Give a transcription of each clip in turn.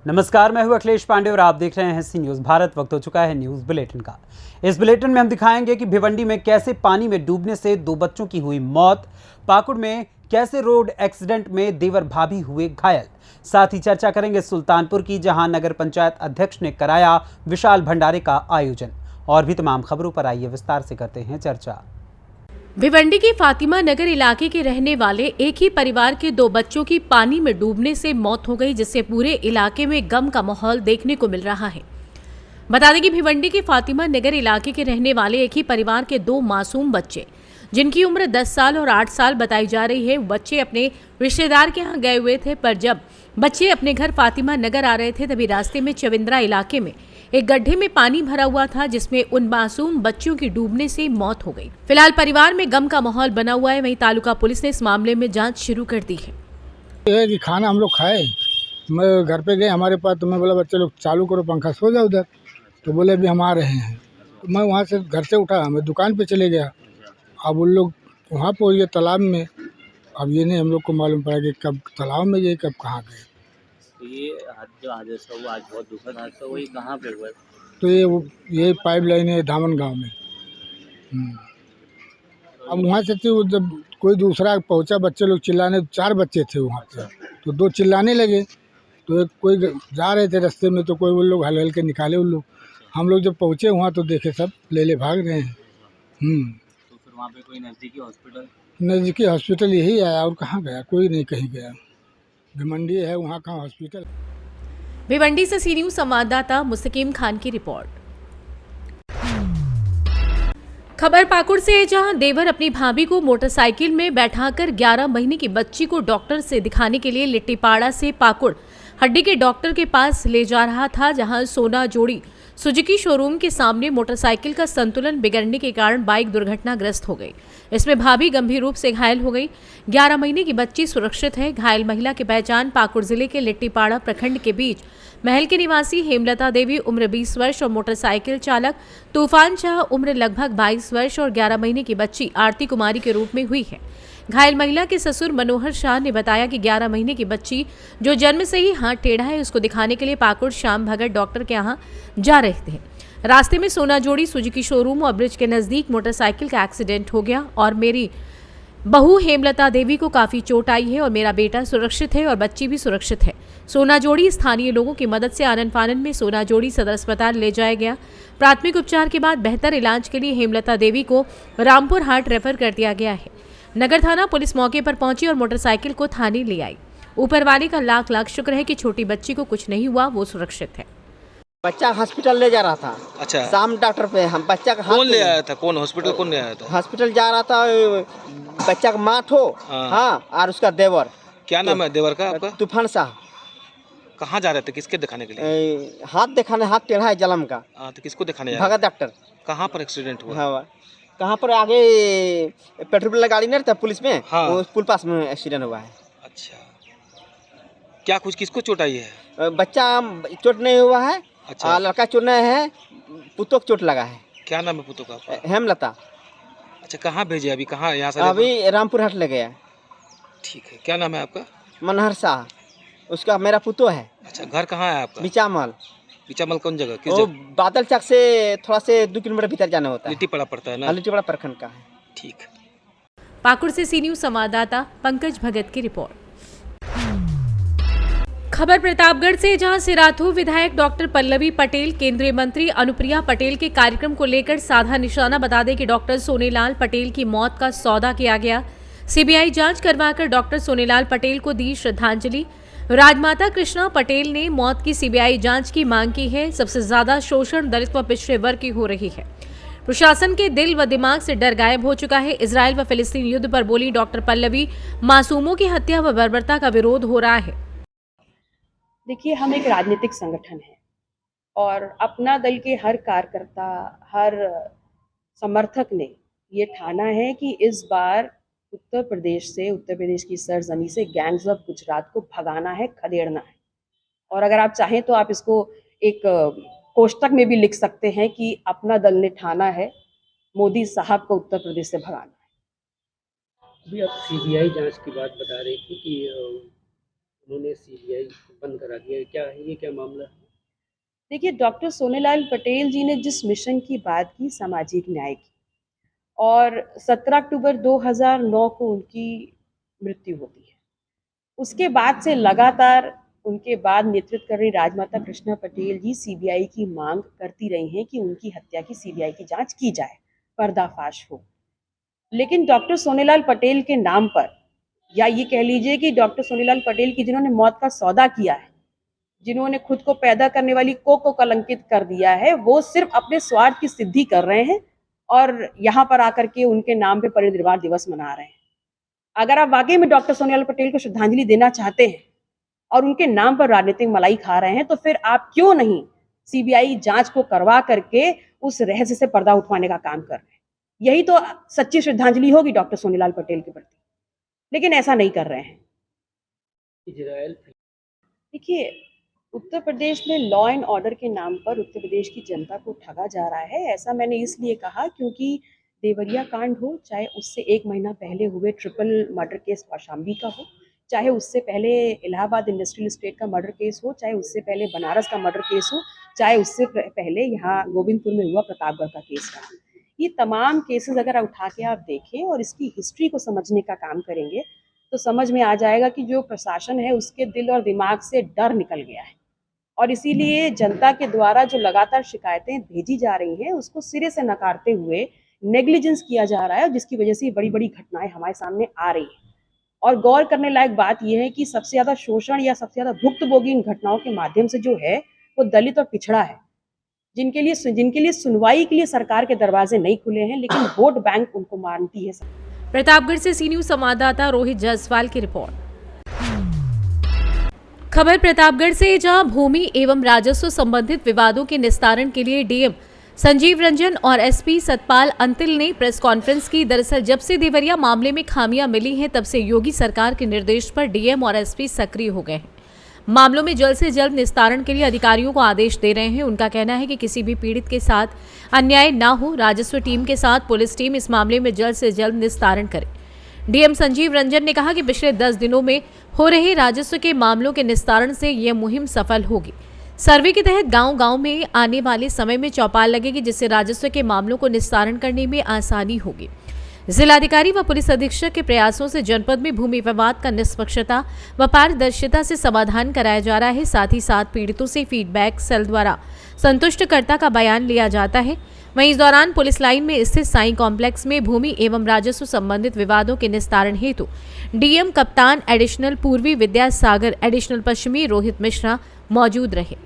नमस्कार, मैं हूं अखिलेश पांडे और आप देख रहे हैं सी न्यूज़ भारत। वक्त हो चुका है न्यूज़ बुलेटिन का। इस बुलेटिन में हम दिखाएंगे कि भिवंडी में कैसे पानी में डूबने से 2 बच्चों की हुई मौत, पाकुड़ में कैसे रोड एक्सीडेंट में देवर भाभी हुए घायल। साथ ही चर्चा करेंगे सुल्तानपुर की, जहां नगर पंचायत अध्यक्ष ने कराया विशाल भंडारे का आयोजन। और भी तमाम खबरों पर आइए विस्तार से करते हैं चर्चा। भिवंडी के फातिमा नगर इलाके के रहने वाले एक ही परिवार के 2 बच्चों की पानी में डूबने से मौत हो गई, जिससे पूरे इलाके में गम का माहौल देखने को मिल रहा है। बता दें कि भिवंडी के फातिमा नगर इलाके के रहने वाले एक ही परिवार के 2 मासूम बच्चे, जिनकी उम्र 10 साल और 8 साल बताई जा रही है, बच्चे अपने रिश्तेदार के यहाँ गए हुए थे। पर जब बच्चे अपने घर फातिमा नगर आ रहे थे, तभी रास्ते में चविंद्रा इलाके में एक गड्ढे में पानी भरा हुआ था, जिसमें उन मासूम बच्चों की डूबने से मौत हो गई। फिलहाल परिवार में गम का माहौल बना हुआ है। वहीं तालुका पुलिस ने इस मामले में जांच शुरू कर दी है। कि खाना हम लोग खाए, मैं घर पे गए हमारे पास, तो मैं बोला बच्चे लोग चालू करो पंखा, सो जाओ उधर। तो बोले अभी हम आ रहे हैं। तो मैं वहाँ से घर से उठा, मैं दुकान पे चले गया। अब उन लोग वहाँ पहुँच गए तालाब में। अब ये नहीं हम लोग को मालूम पड़ा कि कब तालाब में गए, कब कहाँ गए। तो ये जो हादसा हुआ, आज बहुत दुखद हादसा हुआ, ये कहाँ पे हुआ? तो ये पाइप लाइन है धामन गाँव में। अब वहाँ से तो जब कोई दूसरा पहुँचा, बच्चे लोग चिल्लाने, 4 बच्चे थे वहाँ पे, तो 2 चिल्लाने लगे। तो एक कोई जा रहे थे रास्ते में, तो कोई वो लोग हल के निकाले उन लोग। हम लोग जब पहुँचे वहाँ तो देखे सब ले भाग रहे हैं। तो फिर वहाँ पे कोई नज़दीकी हॉस्पिटल यही आया, और कहाँ गया, कोई नहीं कहीं गया। भिवंडी है, वहाँ कहाँ हॉस्पिटल। भिवंडी से सी न्यूज़ संवाददाता मुस्तकीम खान की रिपोर्ट। खबर पाकुड़ से है, जहां देवर अपनी भाभी को मोटरसाइकिल में बैठाकर 11 महीने की बच्ची को डॉक्टर से दिखाने के लिए लिट्टीपाड़ा से पाकुड़ हड्डी के डॉक्टर के पास ले जा रहा था, जहां सोना जोड़ी सुजुकी शोरूम के सामने मोटरसाइकिल का संतुलन बिगड़ने के कारण बाइक दुर्घटनाग्रस्त हो गई। इसमें भाभी गंभीर रूप से घायल हो गई। 11 महीने की बच्ची सुरक्षित है। घायल महिला की पहचान पाकुड़ जिले के लिट्टीपाड़ा प्रखंड के बीच महल के निवासी हेमलता देवी उम्र 20 वर्ष और मोटरसाइकिल चालक तूफान शाह उम्र लगभग 22 वर्ष और 11 महीने की बच्ची आरती कुमारी के रूप में हुई है। घायल महिला के ससुर मनोहर शाह ने बताया कि 11 महीने की बच्ची, जो जन्म से ही हाथ टेढ़ा है, उसको दिखाने के लिए पाकुड़ श्याम भगत डॉक्टर के यहाँ जा रहे थे। रास्ते में सोना जोड़ी सुजुकी शोरूम और ब्रिज के नजदीक मोटरसाइकिल का एक्सीडेंट हो गया और मेरी बहू हेमलता देवी को काफी चोट आई है और मेरा बेटा सुरक्षित है और बच्ची भी सुरक्षित है। सोना जोड़ी स्थानीय लोगों की मदद से आनन फानन में सोना जोड़ी सदर अस्पताल ले जाया गया। प्राथमिक उपचार के बाद बेहतर इलाज के लिए हेमलता देवी को रामपुर हाट रेफर कर दिया गया है। नगर थाना पुलिस मौके पर पहुंची और मोटरसाइकिल को थाने ले आई। ऊपर वाले का लाख लाख शुक्र है कि छोटी बच्ची को कुछ नहीं हुआ, वो सुरक्षित है। बच्चा हॉस्पिटल ले जा रहा था। अच्छा, शाम डॉक्टर पे हम बच्चा का कौन ले आया था? कौन हॉस्पिटल कौन ले आया था? हॉस्पिटल जा रहा था, बच्चा का माँ ठो। हाँ, और उसका देवर। क्या नाम है देवर का आपका? तूफान शाह। कहाँ जा रहे थे, किसके दिखाने के लिए? हाथ दिखाने, हाथ टेढ़ा है जलम का। तो किसको दिखाने जा रहे भगत डॉक्टर। कहाँ पर एक्सीडेंट हुआ? हाँ, कहाँ पर? आगे पेट्रोल वाला गाड़ी नहीं रहता पुलिस में, हाँ। उस पुल पास में एक्सीडेंट हुआ है। अच्छा, क्या कुछ किसको चोट आई है? बच्चा चोट नहीं हुआ है। अच्छा, लड़का चोट नहीं है, पुतों को चोट लगा है। क्या नाम है पुतों का? हेमलता। अच्छा, कहाँ भेजे अभी? कहाँ यहाँ से? अभी रामपुर हाट ले गया। ठीक है, क्या नाम है आपका? मनोहर शाह, उसका मेरा पुतो है। अच्छा, घर कहाँ है आपका? बिचामल। बिचामल कौन जगह? किस वो जगह? बादल चक से थोड़ा से 2 किलोमीटर भीतर जाना होता है। लिट्टीपाड़ा पड़ता है ना? लिट्टीपाड़ा प्रखंड का है। ठीक। पाकुड़ से सी न्यूज़ संवाददाता पंकज भगत की रिपोर्ट। खबर प्रतापगढ़ से, जहां सिराथू विधायक डॉक्टर पल्लवी पटेल केंद्रीय मंत्री अनुप्रिया पटेल के कार्यक्रम को लेकर साधा निशाना। बता दें कि डॉक्टर सोनेलाल पटेल की मौत का सौदा किया गया। सीबीआई जांच करवाकर डॉक्टर सोनेलाल पटेल को दी श्रद्धांजलि। राजमाता कृष्णा पटेल ने मौत की सीबीआई जांच की मांग की है। सबसे ज्यादा शोषण दलित व पिछड़े वर्ग की हो रही है। प्रशासन के दिल व दिमाग से डर गायब हो चुका है। इजराइल व फिलिस्तीन युद्ध पर बोली डॉक्टर पल्लवी, मासूमों की हत्या व बर्बरता का विरोध हो रहा है। देखिए, हम एक राजनीतिक संगठन है और अपना दल के हर कार्यकर्ता, हर समर्थक ने ये ठाना है कि इस बार उत्तर प्रदेश की सरजमी से गैंग्स ऑफ गुजरात को भगाना है, खदेड़ना है। और अगर आप चाहें तो आप इसको एक कोष्टक में भी लिख सकते हैं कि अपना दल ने ठाना है मोदी साहब को उत्तर प्रदेश से भगाना है। अभी आप सीबीआई जांच की बात बता रही थी कि उन्होंने सीबीआई बंद करा दिया, क्या है ये, क्या मामला है? देखिए, डॉक्टर सोनेलाल पटेल जी ने जिस मिशन की बात की, सामाजिक न्याय की, और 17 अक्टूबर 2009 को उनकी मृत्यु होती है। उसके बाद से लगातार उनके बाद नेतृत्व कर रही राजमाता कृष्णा पटेल जी सीबीआई की मांग करती रही हैं कि उनकी हत्या की सीबीआई की जांच की जाए, पर्दाफाश हो। लेकिन डॉक्टर सोनेलाल पटेल के नाम पर, या ये कह लीजिए कि डॉक्टर सोनेलाल पटेल की जिन्होंने मौत का सौदा किया है, जिन्होंने खुद को पैदा करने वाली को कलंकित कर दिया है, वो सिर्फ अपने स्वार्थ की सिद्धि कर रहे हैं और यहाँ पर आकर के उनके नाम पे परिनिर्वाण दिवस मना रहे हैं। अगर आप वाकई में डॉक्टर सोनेलाल पटेल को श्रद्धांजलि देना चाहते हैं और उनके नाम पर राजनीतिक मलाई खा रहे हैं, तो फिर आप क्यों नहीं सीबीआई जांच को करवा करके उस रहस्य से पर्दा उठवाने का काम कर रहे हैं? यही तो सच्ची श्रद्धांजलि होगी डॉक्टर सोनेलाल पटेल के प्रति, लेकिन ऐसा नहीं कर रहे हैं। इजराइल देखिए, उत्तर प्रदेश में लॉ एंड ऑर्डर के नाम पर उत्तर प्रदेश की जनता को ठगा जा रहा है। ऐसा मैंने इसलिए कहा क्योंकि देवरिया कांड हो, चाहे उससे 1 महीना पहले हुए ट्रिपल मर्डर केस कौशाम्बी का हो, चाहे उससे पहले इलाहाबाद इंडस्ट्रियल एस्टेट का मर्डर केस हो, चाहे उससे पहले बनारस का मर्डर केस हो, चाहे उससे पहले यहाँ गोविंदपुर में हुआ प्रतापगढ़ का केस रहा। ये तमाम केसेस अगर उठा के आप देखें और इसकी हिस्ट्री को समझने का काम करेंगे, तो समझ में आ जाएगा कि जो प्रशासन है उसके दिल और दिमाग से डर निकल गया है, और इसीलिए जनता के द्वारा जो लगातार शिकायतें भेजी जा रही हैं उसको सिरे से नकारते हुए नेग्लिजेंस किया जा रहा है, जिसकी वजह से बड़ी बड़ी घटनाएं हमारे सामने आ रही हैं। और गौर करने लायक बात यह है कि सबसे ज़्यादा शोषण या सबसे ज़्यादा भुक्तभोगी इन घटनाओं के माध्यम से जो है वो दलित और पिछड़ा है, जिनके लिए सुनवाई के लिए सरकार के दरवाजे नहीं खुले हैं, लेकिन वोट बैंक उनको मानती है। प्रतापगढ़ से सी न्यूज संवाददाता रोहित जायसवाल की रिपोर्ट। खबर प्रतापगढ़ से, जहां भूमि एवं राजस्व संबंधित विवादों के निस्तारण के लिए डीएम संजीव रंजन और एसपी सतपाल अंतिल ने प्रेस कॉन्फ्रेंस की। दरअसल जब से देवरिया मामले में खामियां मिली हैं, तब से योगी सरकार के निर्देश पर डीएम और एसपी सक्रिय हो गए हैं। मामलों में जल्द से जल्द निस्तारण के लिए अधिकारियों को आदेश दे रहे हैं। उनका कहना है कि किसी भी पीड़ित के साथ अन्याय न हो। राजस्व टीम के साथ पुलिस टीम इस मामले में जल्द से जल्द निस्तारण करे। डीएम संजीव रंजन ने कहा कि पिछले 10 दिनों में हो रहे राजस्व के मामलों के निस्तारण से यह मुहिम सफल होगी। सर्वे के तहत गांव-गांव में आने वाले समय में चौपाल लगेगी, जिससे राजस्व के मामलों को निस्तारण करने में आसानी होगी। जिलाधिकारी व पुलिस अधीक्षक के प्रयासों से जनपद में भूमि विवाद का निष्पक्षता व पारदर्शिता से समाधान कराया जा रहा है। साथ ही साथ पीड़ितों से फीडबैक सेल द्वारा संतुष्टकर्ता का बयान लिया जाता है। वहीं इस दौरान पुलिस लाइन में स्थित साई कॉम्प्लेक्स में भूमि एवं राजस्व संबंधित विवादों के निस्तारण हेतु डीएम कप्तान एडिशनल पूर्वी विद्यासागर, एडिशनल पश्चिमी रोहित मिश्रा मौजूद रहे।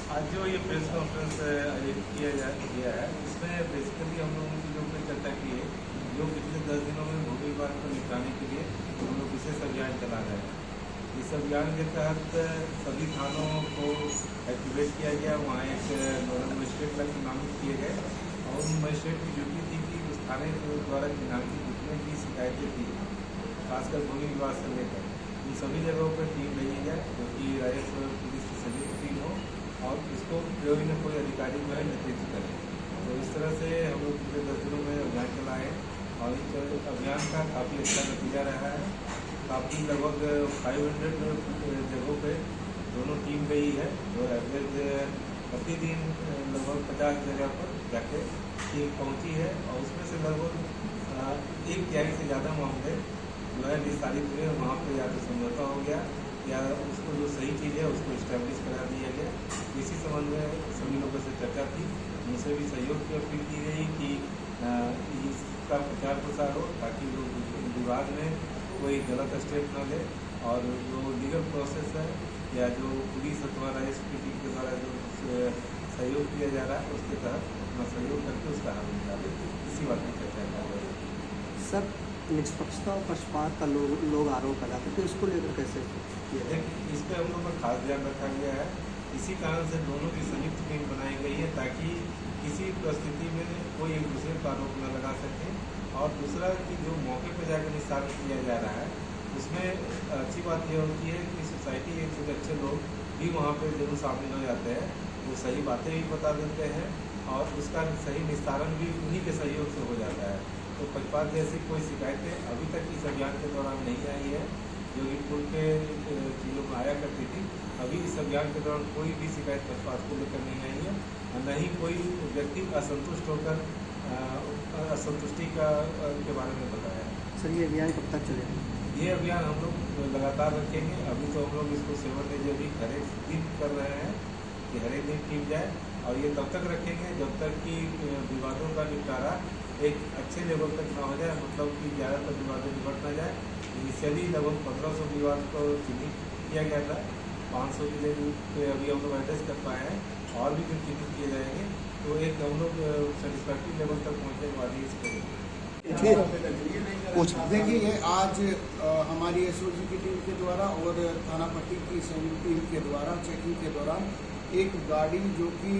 आज जो ये प्रेस कॉन्फ्रेंस आयोजित किया गया है, इसमें बेसिकली हम लोगों की जो चर्चा की है, जो पिछले 10 दिनों में भूमि विवाद को निपटाने के लिए हम लोग विशेष अभियान चला रहे हैं। इस अभियान के तहत सभी थानों को एक्टिवेट किया गया। वहाँ एक नोडल मजिस्ट्रेट नामित किए गए और उन मजिस्ट्रेट की ड्यूटी थी कि उस थाने द्वारा चिन्हांकित जितने भी शिकायतें थी, खासकर भूमि विवाद से लेकर, उन सभी जगहों पर टीम भेजी जाए, जो कि राजस्व पुलिस की संयुक्त टीम हो और इसको प्रयोगी में कोई अधिकारी जो है नेतृत्व करे। तो इस तरह से हम लोग पिछले 10 दिनों में अभियान चलाए और इस अभियान का काफ़ी अच्छा नतीजा रहा है। काफ़ी लगभग 500 जगहों पे दोनों टीम गई है, जो एवरेज प्रतिदिन लगभग 50 जगह पर जाके टीम पहुंची है और उसमें से लगभग 1/3 से ज़्यादा मामले जो है निस्तारित हुए। वहाँ पर या तो समझौता हो गया या उसको जो सही चीज़ है उसको इस्टेब्लिश करा दिया गया। इसी संबंध में सभी लोगों से चर्चा थी, उनसे भी सहयोग की अपील की गई कि इसका प्रचार प्रसार हो, ताकि लोग विवाद में कोई गलत स्टेप न ले और जो लीगल प्रोसेस है या जो पुलिस अथवा राजस्व की टीम के द्वारा जो सहयोग किया जा रहा है उसके तहत अपना सहयोग करके उसका हल निकाले। इसी बात की चर्चा कर रहे हैं। सर, निष्पक्षता और पक्षपात का लोग आरोप लगाते, तो इसको लेकर कैसे किया? इस पर हम लोग का खास ध्यान रखा गया है। इसी कारण से दोनों की संयुक्त टीम बनाई गई है, ताकि किसी परिस्थिति में कोई एक दूसरे पर आरोप न लगा सके। और दूसरा कि जो मौके पर जाकर निस्तारण किया जा रहा है, उसमें अच्छी बात यह होती है कि सोसाइटी के कुछ अच्छे लोग भी वहाँ पर जरूर शामिल हो जाते हैं, वो सही बातें भी बता देते हैं और उसका सही निस्तारण भी उन्हीं के सहयोग से हो जाता है। तो पक्षपात जैसी कोई शिकायतें अभी तक इस अभियान के दौरान नहीं आई है, जोगीपुर के चीज़ों में आया करती थी। अभी इस अभियान के दौरान कोई भी शिकायत पक्षपात को लेकर नहीं आई है और न ही कोई व्यक्ति असंतुष्ट होकर असंतुष्टि के बारे में बताया है। सर, ये अभियान कब तक चलेगा? ये अभियान हम लोग लगातार रखेंगे। अभी तो हम लोग इसको सेवन डे भी हर एक दिन कर रहे हैं कि हर एक दिन की जाए, और ये तब तक रखेंगे जब तक कि विवादों का निपटारा एक अच्छे लेवल तक ना हो जाए, मतलब कि ज़्यादातर विवादों निपट ना जाए। इनिशियली लगभग 1500 विवाद को चिन्हित किया गया था, 500 के लिए अभी हम लोग एड्रेस कर पाए हैं, और भी जो चिन्हित किए जाएंगे तो एक हम लोग सेटिस्फैक्ट्री लेवल तक पहुँचने के बाद ही इसको देखिए, ये आज हमारी एसओजी की टीम के द्वारा और थाना पट्टी की संयुक्त टीम के द्वारा चेकिंग के दौरान एक गाड़ी जो कि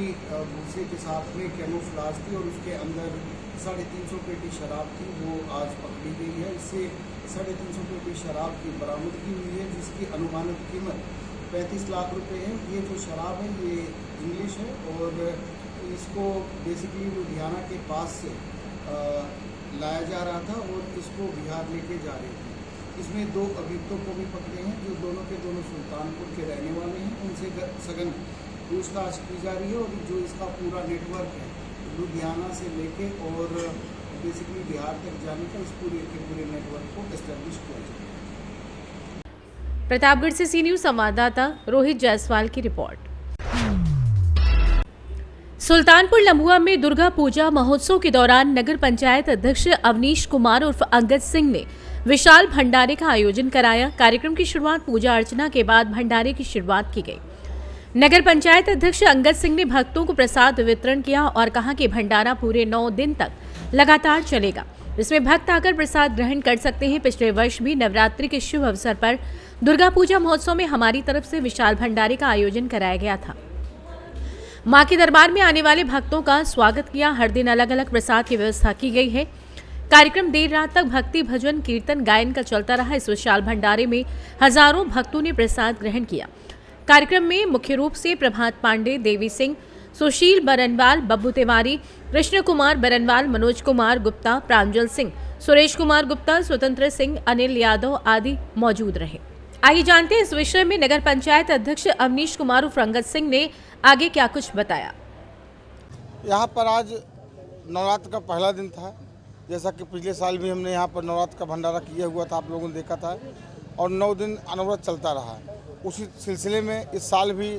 भूसे के साथ में कैमोफ्लाज थी और उसके अंदर 350 पेटी शराब थी, वो आज पकड़ी गई है। इससे 350 पेटी शराब की बरामदगी हुई है, जिसकी अनुमानित कीमत 35 लाख रुपए है। ये जो शराब है ये इंग्लिश है और इसको बेसिकली लुधियाना के पास से लाया जा रहा था और इसको बिहार लेके जा रहे थे। इसमें 2 अभियुक्तों को भी पकड़े हैं, जो दोनों के दोनों सुल्तानपुर के रहने वाले हैं। उनसे सघन पूछताछ की जा रही है और जो इसका पूरा नेटवर्क है लुधियाना से लेके और बेसिकली बिहार तक जाने का, इस पूरे के पूरे नेटवर्क को एस्टेब्लिश किया जाएगा। प्रतापगढ़ से सी न्यूज़ संवाददाता रोहित जायसवाल की रिपोर्ट। सुल्तानपुर लम्हुआ में दुर्गा पूजा महोत्सव के दौरान नगर पंचायत अध्यक्ष अवनीश कुमार उर्फ अंगद सिंह ने विशाल भंडारे का आयोजन कराया। कार्यक्रम की शुरुआत पूजा अर्चना के बाद भंडारे की शुरुआत की गई। नगर पंचायत अध्यक्ष अंगद सिंह ने भक्तों को प्रसाद वितरण किया और कहा कि भंडारा पूरे 9 दिन तक लगातार चलेगा, इसमें भक्त आकर प्रसाद ग्रहण कर सकते हैं। पिछले वर्ष भी नवरात्रि के शुभ अवसर पर दुर्गा पूजा महोत्सव में हमारी तरफ से विशाल भंडारे का आयोजन कराया गया था। मां के दरबार में आने वाले भक्तों का स्वागत किया। हर दिन अलग अलग प्रसाद की व्यवस्था की गई है। कार्यक्रम देर रात तक भक्ति भजन कीर्तन गायन का चलता रहा। इस विशाल भंडारे में हजारों भक्तों ने प्रसाद ग्रहण किया। कार्यक्रम में मुख्य रूप से प्रभात पांडे, देवी सिंह, सुशील बरनवाल, बब्बू तिवारी, कृष्ण कुमार बरनवाल, मनोज कुमार गुप्ता, प्रांजल सिंह, सुरेश कुमार गुप्ता, स्वतंत्र सिंह, अनिल यादव आदि मौजूद रहे। आइए जानते हैं इस विषय में नगर पंचायत अध्यक्ष अवनीश कुमार उर्फ अंगद सिंह ने आगे क्या कुछ बताया। यहाँ पर आज नवरात्र का पहला दिन था। जैसा कि पिछले साल भी हमने यहाँ पर नवरात्र का भंडारा किया हुआ था, आप लोगों ने देखा था, और 9 दिन अनवरत चलता रहा। उसी सिलसिले में इस साल भी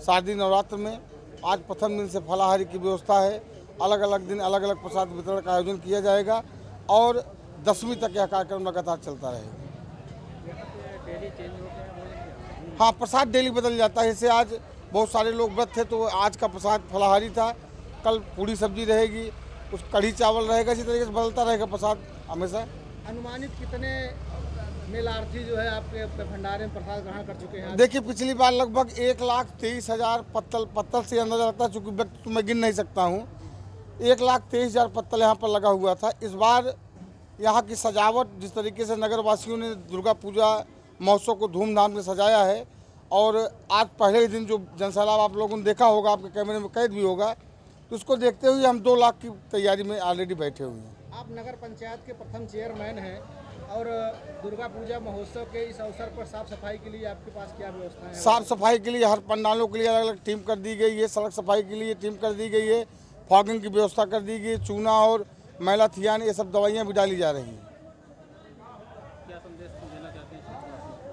शारदीय नवरात्र में आज प्रथम दिन से फलाहारी की व्यवस्था है। अलग अलग दिन अलग अलग प्रसाद वितरण का आयोजन किया जाएगा और 10वीं तक यह कार्यक्रम लगातार चलता रहेगा। हाँ, प्रसाद डेली बदल जाता है। जैसे आज बहुत सारे लोग व्रत थे तो आज का प्रसाद फलाहारी था, कल पूरी सब्जी रहेगी, कुछ कढ़ी चावल रहेगा। इसी तरीके से बदलता रहेगा प्रसाद हमेशा। अनुमानित कितने मेलार्थी जो है आपके भंडारे में प्रसाद ग्रहण कर चुके हैं? देखिए, पिछली बार लगभग 1,23,000 पत्तल से अंदाजा लगता है, चूँकि व्यक्ति तो मैं गिन नहीं सकता हूँ। 1,23,000 पत्तल यहाँ पर लगा हुआ था। इस बार यहाँ की सजावट, जिस तरीके से नगर वासियों ने दुर्गा पूजा महोत्सव को धूमधाम से सजाया है, और आज पहले ही दिन जो जनसैलाब आप लोगों ने देखा होगा, आपके कैमरे में कैद भी होगा, तो उसको देखते हुए हम 2 लाख की तैयारी में ऑलरेडी बैठे हुए हैं। आप नगर पंचायत के प्रथम चेयरमैन हैं और दुर्गा पूजा महोत्सव के इस अवसर पर साफ सफाई के लिए आपके पास क्या व्यवस्था है? साफ सफाई के लिए हर पंडालों के लिए अलग अलग टीम कर दी गई है। सड़क सफाई के लिए टीम कर दी गई है, फॉगिंग की व्यवस्था कर दी गई, चूना और मैला थियान ये सब दवाइयाँ भी डाली जा रही हैं।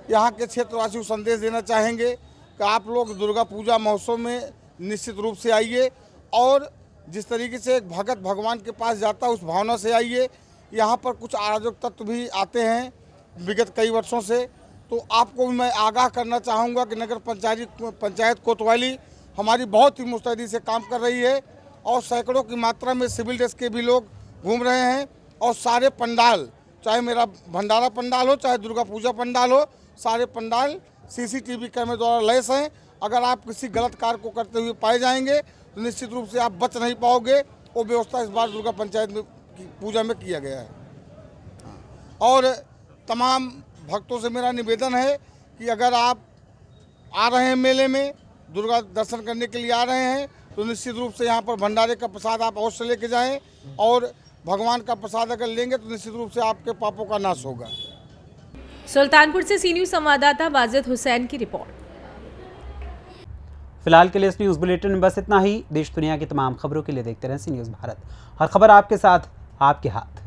यहाँ के क्षेत्रवासी को संदेश देना चाहेंगे कि आप लोग दुर्गा पूजा महोत्सव में निश्चित रूप से आइए और जिस तरीके से एक भगत भगवान के पास जाता है उस भावना से आइए। यहाँ पर कुछ अराजक तत्व भी आते हैं विगत कई वर्षों से, तो आपको भी मैं आगाह करना चाहूँगा कि नगर पंचायत कोतवाली हमारी बहुत ही मुस्तैदी से काम कर रही है और सैकड़ों की मात्रा में सिविल ड्रेस के भी लोग घूम रहे हैं और सारे पंडाल, चाहे मेरा भंडारा पंडाल हो चाहे दुर्गा पूजा पंडाल हो, सारे पंडाल CCTV कैमरे द्वारा लैस हैं। अगर आप किसी गलत कार्य को करते हुए पाए जाएंगे तो निश्चित रूप से आप बच नहीं पाओगे। वो व्यवस्था इस बार दुर्गा पंचायत में पूजा में किया गया है। और तमाम भक्तों से मेरा निवेदन है कि अगर आप आ रहे हैं मेले में, दुर्गा दर्शन करने के लिए आ रहे हैं, तो निश्चित रूप से यहाँ पर भंडारे का प्रसाद आप अवश्य लेके जाएं और भगवान का प्रसाद अगर लेंगे तो निश्चित रूप से आपके पापों का नाश होगा। सुल्तानपुर से सी न्यूज़ संवाददाता वाजिद हुसैन की रिपोर्ट। फिलहाल के लिए इस न्यूज़ बुलेटिन में बस इतना ही। देश दुनिया की तमाम खबरों के लिए देखते रहें सी न्यूज़ भारत। हर खबर आपके साथ, आपके हाथ।